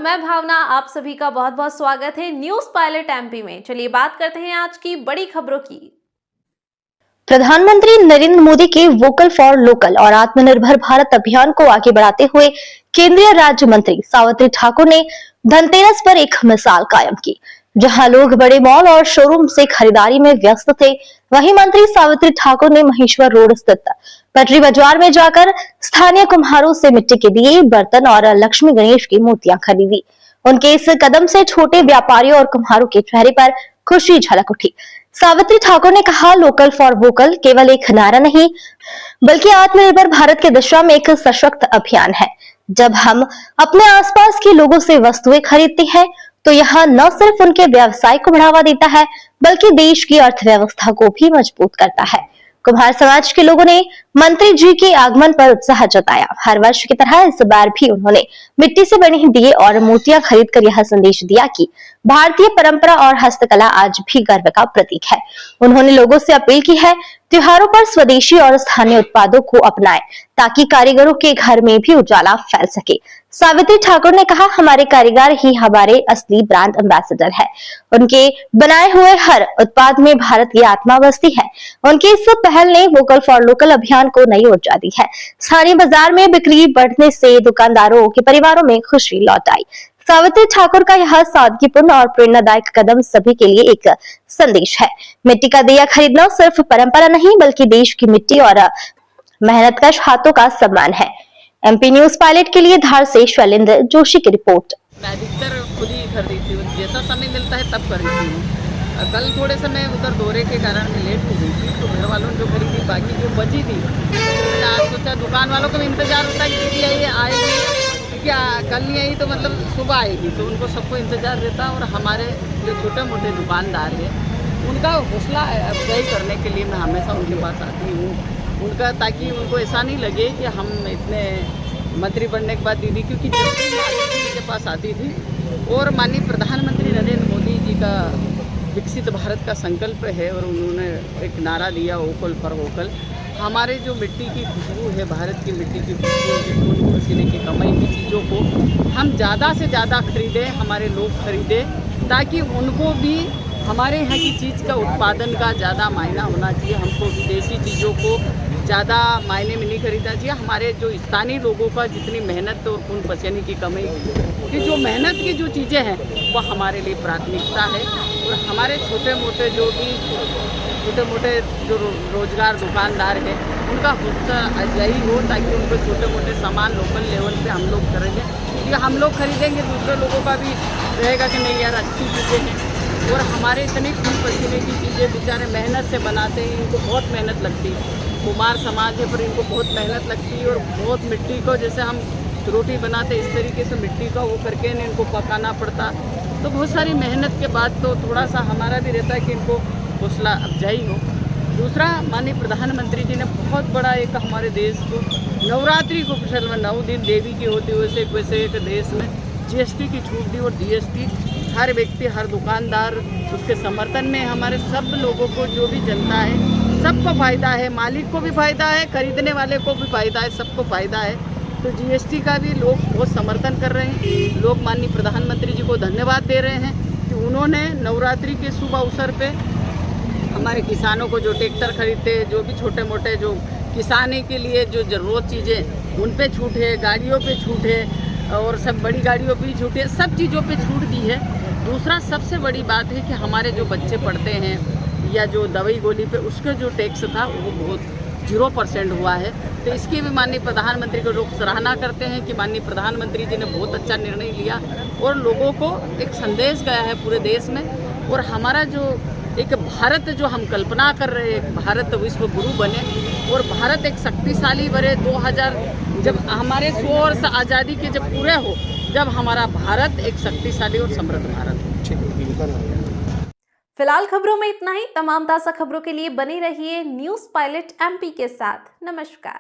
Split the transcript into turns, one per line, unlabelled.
मैं भावना, आप सभी का बहुत बहुत स्वागत है न्यूज पायलट एमपी में। चलिए बात करते हैं आज की बड़ी खबरों की।
प्रधानमंत्री नरेंद्र मोदी के वोकल फॉर लोकल और आत्मनिर्भर भारत अभियान को आगे बढ़ाते हुए केंद्रीय राज्य मंत्री सावित्री ठाकुर ने धनतेरस पर एक मिसाल कायम की। जहां लोग बड़े मॉल और शोरूम से खरीदारी में व्यस्त थे, वहीं मंत्री सावित्री ठाकुर ने महेश्वर रोड स्थित पटरी बाजार में जाकर स्थानीय कुम्हारों से मिट्टी के दिए, बर्तन और लक्ष्मी गणेश की मूर्तियां खरीदी। उनके इस कदम से छोटे व्यापारियों और कुम्हारों के चेहरे पर खुशी झलक उठी। सावित्री ठाकुर ने कहा, लोकल फॉर वोकल केवल एक नारा नहीं, बल्कि आत्मनिर्भर भारत की दिशा में एक सशक्त अभियान है। जब हम अपने आसपास के लोगों से वस्तुएं खरीदते हैं, तो यह न सिर्फ उनके व्यवसाय को बढ़ावा देता है, बल्कि देश की अर्थव्यवस्था को भी मजबूत करता है। कुम्हार समाज के लोगों ने मंत्री जी के आगमन पर उत्साह जताया। हर वर्ष की तरह इस बार भी उन्होंने मिट्टी से बने दिए और मूर्तियां खरीदकर यह संदेश दिया कि भारतीय परंपरा और हस्तकला आज भी गर्व का प्रतीक है। उन्होंने लोगों से अपील की है, त्योहारों पर स्वदेशी और स्थानीय उत्पादों को अपनाएं, ताकि कारीगरों के घर में भी उजाला फैल सके। सावित्री ठाकुर ने कहा, हमारे कारीगर ही हमारे असली ब्रांड एम्बेसडर है। उनके बनाए हुए हर उत्पाद में भारत की आत्मा बसती है। उनकी इस पहल ने वोकल फॉर लोकल अभियान को नई ऊर्जा दी है। स्थानीय बाजार में बिक्री बढ़ने से दुकानदारों के परिवारों में खुशी लौट आई। सावित्री ठाकुर का यह सादगीपूर्ण और प्रेरणादायक कदम सभी के लिए एक संदेश है। मिट्टी का दिया खरीदना सिर्फ परंपरा नहीं, बल्कि देश की मिट्टी और मेहनतकश हाथों का सम्मान है। एमपी न्यूज पायलट के लिए धार से शैलेंद्र जोशी की रिपोर्ट।
मैं अधिकतर खुद ही खरीदती हूँ, जैसा समय मिलता है तब खरीदती हूँ। कल थोड़े समय उधर दौरे के कारण मैं लेट हो गई थी, तो घर वालों ने जो खरीदी, बाकी जो बची थी मैंने आज सोचा दुकान वालों को भी इंतजार होता है कि दीदी ये आएगी, क्या कल नहीं आई तो मतलब सुबह आएगी, तो उनको सबको इंतजार रहता। और हमारे जो छोटे मोटे दुकानदार हैं उनका हौसला अफजाई करने के लिए मैं हमेशा उनके पास आती हूँ, उनका, ताकि उनको ऐसा नहीं लगे कि हम इतने मंत्री बनने के बाद दीदी, क्योंकि जब भी दीदी के पास आती थी और माननीय प्रधानमंत्री नरेंद्र मोदी जी का विकसित भारत का संकल्प है और उन्होंने एक नारा दिया वोकल फॉर वोकल। हमारे जो मिट्टी की खुशबू है, भारत की मिट्टी की खुशबू, खून पसीने की कमाई की चीज़ों को हम ज़्यादा से ज़्यादा खरीदें, हमारे लोग खरीदें, ताकि उनको भी हमारे यहाँ की चीज़ का उत्पादन का ज़्यादा मायना होना चाहिए। हमको विदेशी चीज़ों को ज़्यादा मायने में नहीं खरीदना चाहिए। हमारे जो स्थानीय लोगों का जितनी मेहनत और खून पसीने की कमाई की जो मेहनत की जो चीज़ें हैं वह हमारे लिए प्राथमिकता है। और हमारे छोटे मोटे जो रोजगार दुकानदार हैं उनका हौसला अफजाई हो, ताकि उनको छोटे मोटे सामान लोकल लेवल पे हम लोग करेंगे, क्योंकि हम लोग खरीदेंगे, दूसरे लोगों का भी रहेगा कि नहीं यार अच्छी चीज़ें हैं। और हमारे इतनी खून पसीने की चीज़ें बेचारे मेहनत से बनाते हैं, इनको बहुत मेहनत लगती है। कुम्हार समाज है पर इनको बहुत मेहनत लगती है और बहुत मिट्टी को, जैसे हम रोटी बनाते इस तरीके से मिट्टी का वो करके इनको पकाना पड़ता, तो बहुत सारी मेहनत के बाद तो थोड़ा सा हमारा भी रहता है कि इनको हौसला अफजाई हो। दूसरा, माननीय प्रधानमंत्री जी ने बहुत बड़ा एक हमारे देश को नवरात्रि को कुशल में 9 दिन देवी की होती है, वैसे एक देश में जीएसटी की छूट दी। और जीएसटी हर व्यक्ति, हर दुकानदार उसके समर्थन में, हमारे सब लोगों को, जो भी जनता है सबको फ़ायदा है, मालिक को भी फ़ायदा है, खरीदने वाले को भी फ़ायदा है, सबको फ़ायदा है। तो जीएसटी का भी लोग बहुत समर्थन कर रहे हैं। लोग माननीय प्रधानमंत्री जी को धन्यवाद दे रहे हैं कि उन्होंने नवरात्रि के शुभ अवसर पे हमारे किसानों को, जो ट्रैक्टर खरीदते हैं, जो भी छोटे मोटे जो किसानी के लिए जो ज़रूरत चीज़ें, उन पे छूट है, गाड़ियों पे छूट है और सब बड़ी गाड़ियों पे छूट है, सब चीज़ों पे छूट दी है। दूसरा सबसे बड़ी बात है कि हमारे जो बच्चे पढ़ते हैं या जो दवाई गोली पे उसका जो टैक्स था वो बहुत 0% हुआ है। तो इसकी भी माननीय प्रधानमंत्री को लोग सराहना करते हैं कि माननीय प्रधानमंत्री जी ने बहुत अच्छा निर्णय लिया और लोगों को एक संदेश गया है पूरे देश में। और हमारा जो एक भारत जो हम कल्पना कर रहे हैं, भारत विश्व गुरु बने और भारत एक शक्तिशाली बने, 2000 जब हमारे 100 वर्ष आज़ादी के जब पूरे हो, जब हमारा भारत एक शक्तिशाली और समृद्ध भारत हो।
फिलहाल खबरों में इतना ही। तमाम ताज़ा खबरों के लिए बने रहिए न्यूज पायलट एमपी के साथ। नमस्कार।